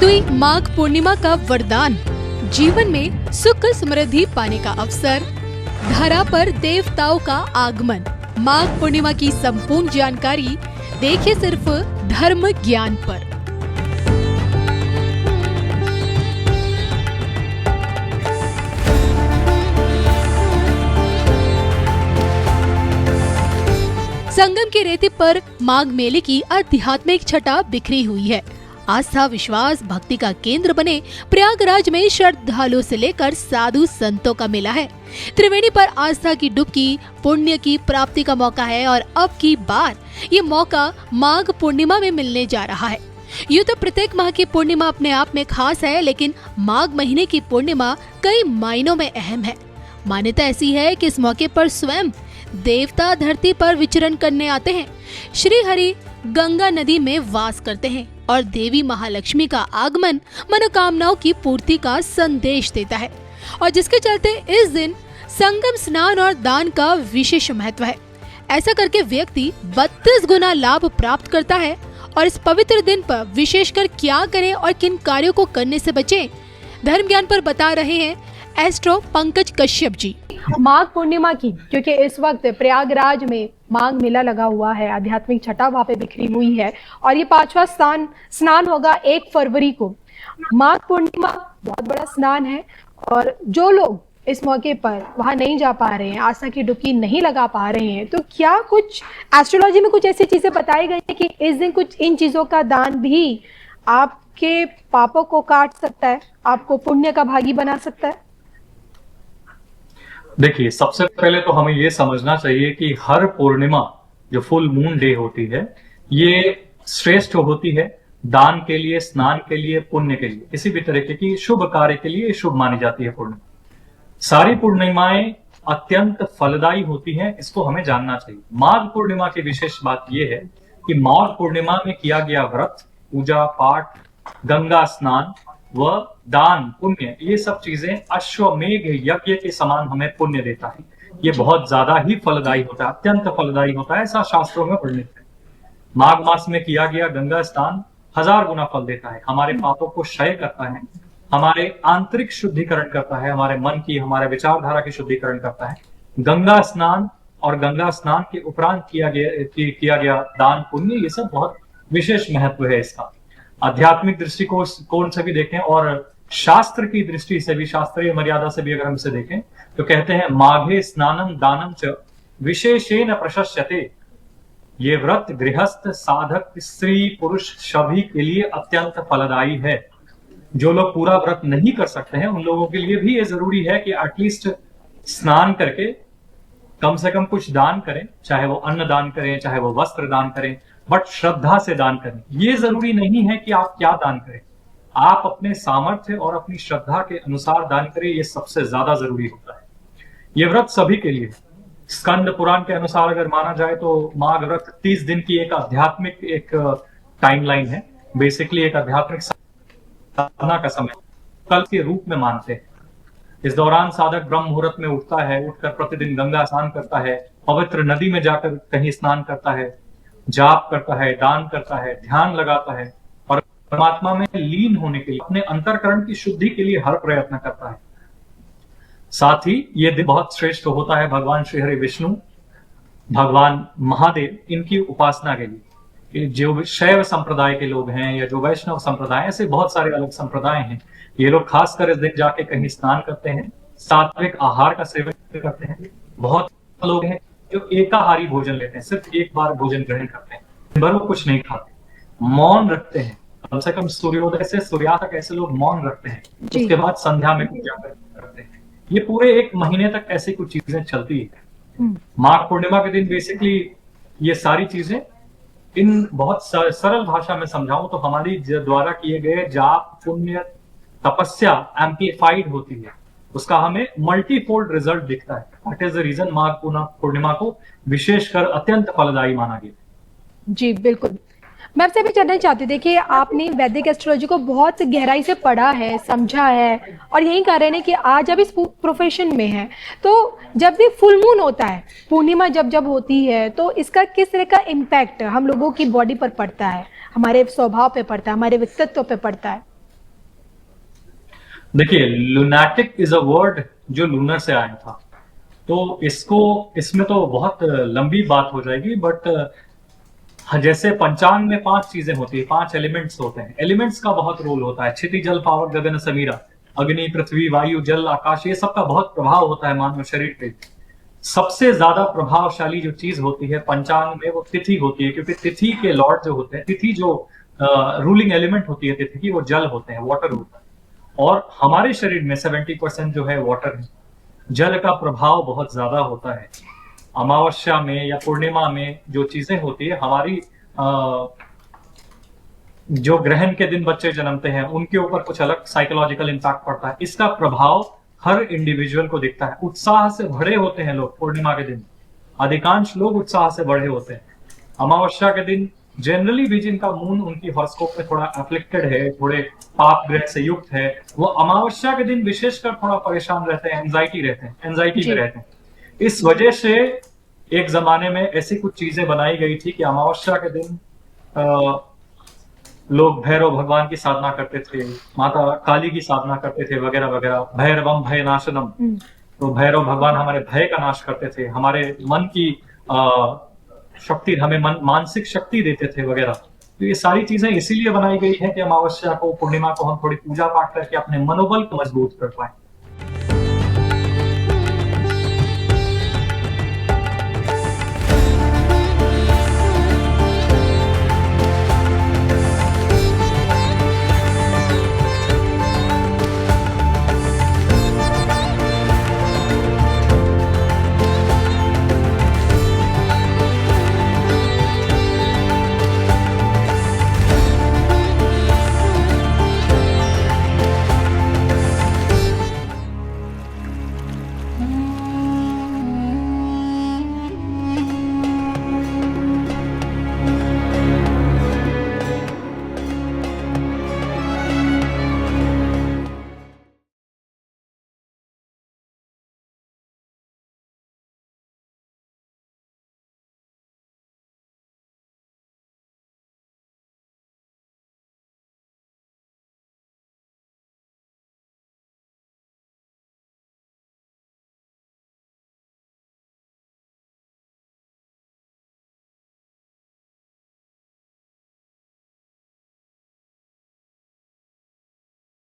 शुरू हुई माघ पूर्णिमा का वरदान, जीवन में सुख समृद्धि पाने का अवसर, धरा पर देवताओं का आगमन। माघ पूर्णिमा की संपूर्ण जानकारी देखिए सिर्फ धर्म ज्ञान पर। संगम के रेते पर माघ मेले की आध्यात्मिक छटा बिखरी हुई है। आस्था, विश्वास, भक्ति का केंद्र बने प्रयागराज में श्रद्धालुओं से लेकर साधु संतों का मेला है। त्रिवेणी पर आस्था की डुबकी पुण्य की प्राप्ति का मौका है और अब की बार ये मौका माघ पूर्णिमा में मिलने जा रहा है। यूँ तो प्रत्येक माह की पूर्णिमा अपने आप में खास है, लेकिन माघ महीने की पूर्णिमा कई मायनों में अहम है। मान्यता ऐसी है कि इस मौके पर स्वयं देवता धरती पर विचरण करने आते हैं। श्री हरि गंगा नदी में वास करते हैं और देवी महालक्ष्मी का आगमन मनोकामनाओं की पूर्ति का संदेश देता है, और जिसके चलते इस दिन संगम स्नान और दान का विशेष महत्व है। ऐसा करके व्यक्ति 32 गुना लाभ प्राप्त करता है। और इस पवित्र दिन पर विशेषकर क्या करें और किन कार्यों को करने से बचें, धर्म ज्ञान पर बता रहे हैं एस्ट्रो पंकज कश्यप जी। माघ पूर्णिमा की, क्योंकि इस वक्त प्रयागराज में माघ मेला लगा हुआ है, आध्यात्मिक छटा वहां पे बिखरी हुई है और ये 5वां स्नान होगा 1 फरवरी को। माघ पूर्णिमा बहुत बड़ा स्नान है और जो लोग इस मौके पर वहां नहीं जा पा रहे हैं, आस्था की डुबकी नहीं लगा पा रहे हैं, तो क्या कुछ एस्ट्रोलॉजी में कुछ ऐसी चीजें बताई गई है कि इस दिन कुछ इन चीजों का दान भी आपके पापों को काट सकता है, आपको पुण्य का भागी बना सकता है? देखिए, सबसे पहले तो हमें ये समझना चाहिए कि हर पूर्णिमा जो फुल मून डे होती है, ये श्रेष्ठ होती है दान के लिए, स्नान के लिए, पुण्य के लिए, किसी भी तरीके की शुभ कार्य के लिए शुभ मानी जाती है पूर्णिमा। सारी पूर्णिमाएं अत्यंत फलदायी होती हैं, इसको हमें जानना चाहिए। माघ पूर्णिमा की विशेष बात यह है कि माघ पूर्णिमा में किया गया व्रत, पूजा पाठ, गंगा स्नान व दान, पुण्य, ये सब चीजें अश्वमेघ यज्ञ के समान हमें पुण्य देता है। ये बहुत ज्यादा ही फलदायी होता है, अत्यंत फलदायी होता है, ऐसा शास्त्रों में वर्णित है। माघ मास में किया गया गंगा स्नान 1000 गुना फल देता है, हमारे पापों को क्षय करता है, हमारे आंतरिक शुद्धिकरण करता है, हमारे मन की, हमारे विचारधारा की शुद्धिकरण करता है। गंगा स्नान और गंगा स्नान के उपरांत किया गया दान, पुण्य, ये सब बहुत विशेष महत्व है इसका। आध्यात्मिक दृष्टिकोण से भी देखें और शास्त्र की दृष्टि से भी, शास्त्रीय मर्यादा से भी अगर हम इसे देखें तो कहते हैं माघे स्नानम दानम च विशेषेण प्रशस्यते। ये व्रत गृहस्थ, साधक, स्त्री, पुरुष सभी के लिए अत्यंत फलदायी है। जो लोग पूरा व्रत नहीं कर सकते हैं उन लोगों के लिए भी ये जरूरी है कि एटलीस्ट स्नान करके कम से कम कुछ दान करें, चाहे वो अन्न दान करें, चाहे वो वस्त्र दान करें, बट श्रद्धा से दान करें। ये जरूरी नहीं है कि आप क्या दान करें, आप अपने सामर्थ्य और अपनी श्रद्धा के अनुसार दान करें, ये सबसे ज्यादा जरूरी होता है। ये व्रत सभी के लिए। स्कंद पुराण के अनुसार अगर माना जाए तो माघ व्रत 30 दिन की एक आध्यात्मिक टाइमलाइन है। बेसिकली एक आध्यात्मिक साधना का समय कल के रूप में मानते हैं। इस दौरान साधक ब्रह्म मुहूर्त में उठता है, उठकर प्रतिदिन गंगा स्नान करता है, पवित्र नदी में जाकर कहीं स्नान करता है, जाप करता है, दान करता है, ध्यान लगाता है और परमात्मा में लीन होने के लिए, अपने अंतःकरण की शुद्धि के लिए हर प्रयत्न करता है। साथ ही ये दिन बहुत श्रेष्ठ होता है भगवान श्री हरि विष्णु, भगवान महादेव, इनकी उपासना के लिए। जो शैव संप्रदाय के लोग हैं या जो वैष्णव संप्रदाय, ऐसे बहुत सारे अलग संप्रदाय हैं, ये लोग खासकर इस दिन जाके कहीं स्नान करते हैं, सात्विक आहार का सेवन करते हैं। बहुत लोग हैं जो एकाहारी भोजन लेते हैं, सिर्फ एक बार भोजन ग्रहण करते हैं, दिन भर वो कुछ नहीं खाते, मौन रखते हैं, कम से कम सूर्योदय से सूर्यास्त तक ऐसे लोग मौन रखते हैं। उसके बाद संध्या में पूजा करते हैं। ये पूरे 1 महीने तक ऐसी कुछ चीजें चलती है। माघ पूर्णिमा के दिन बेसिकली ये सारी चीजें, इन बहुत सरल भाषा में समझाऊं तो हमारी द्वारा किए गए जाप, पुण्य, तपस्या एम्प्लीफाइड होती है, उसका हमें मल्टीफोल्ड रिजल्ट दिखता है। That is the reason Magh Purnima को विशेषकर अत्यंत फलदायी माना गया। जी बिल्कुल। मैं आपसे भी जानना चाहती हूँ, देखिए आपने वैदिक एस्ट्रोलॉजी को बहुत गहराई से पढ़ा है, समझा है, और यही कारण है कि आज आप इस प्रोफेशन में हैं। तो जब भी फुल मून होता है, पूर्णिमा जब होती है, तो इसका किस तरह का इम्पैक्ट हम लोगों की बॉडी पर पड़ता है, हमारे स्वभाव पे पड़ता है, हमारे व्यक्तित्व पे पड़ता है? देखिए, लुनाटिक इज अ वर्ड जो लूनर से आया था, तो इसमें तो बहुत लंबी बात हो जाएगी, बट जैसे पंचांग में 5 चीजें होती है, 5 एलिमेंट्स होते हैं। एलिमेंट्स का बहुत रोल होता है, क्षिति जल पावक गगन समीरा, अग्नि पृथ्वी वायु जल आकाश, ये सबका बहुत प्रभाव होता है मानव शरीर पे। सबसे ज्यादा प्रभावशाली जो चीज होती है पंचांग में वो तिथि होती है, क्योंकि तिथि के लॉर्ड जो होते हैं, तिथि जो रूलिंग एलिमेंट होती है तिथि की, वो जल होते हैं, वाटर होता है। और हमारे शरीर में 70% जो है वाटर है। जल का प्रभाव बहुत ज्यादा होता है। अमावस्या में या पूर्णिमा में जो चीजें होती है, हमारी जो ग्रहण के दिन बच्चे जन्मते हैं उनके ऊपर कुछ अलग साइकोलॉजिकल इंपैक्ट पड़ता है। इसका प्रभाव हर इंडिविजुअल को दिखता है। उत्साह से भरे होते हैं लोग पूर्णिमा के दिन, अधिकांश लोग उत्साह से भरे होते हैं। अमावस्या के दिन जनरली भी जिनका मून उनकी हॉरोस्कोप में थोड़ा अफ्लिक्टेड है, थोड़े पाप ग्रह से युक्त है, वो अमावस्या के दिन विशेषकर थोड़ा परेशान रहते हैं, एंजाइटी में रहते हैं। इस वजह से एक जमाने में ऐसी कुछ चीजें बनाई गई थी कि अमावस्या के दिन लोग भैरव भगवान की साधना करते थे, माता काली की साधना करते थे, वगैरह वगैरह। भैरवम भय नाशनम, तो भैरव भगवान हमारे भय का नाश करते थे, हमारे मन की शक्ति, हमें मानसिक शक्ति देते थे वगैरह। तो ये सारी चीजें इसीलिए बनाई गई है कि अमावस्या को, पूर्णिमा को हम थोड़ी पूजा पाठ करके अपने मनोबल को मजबूत कर पाए।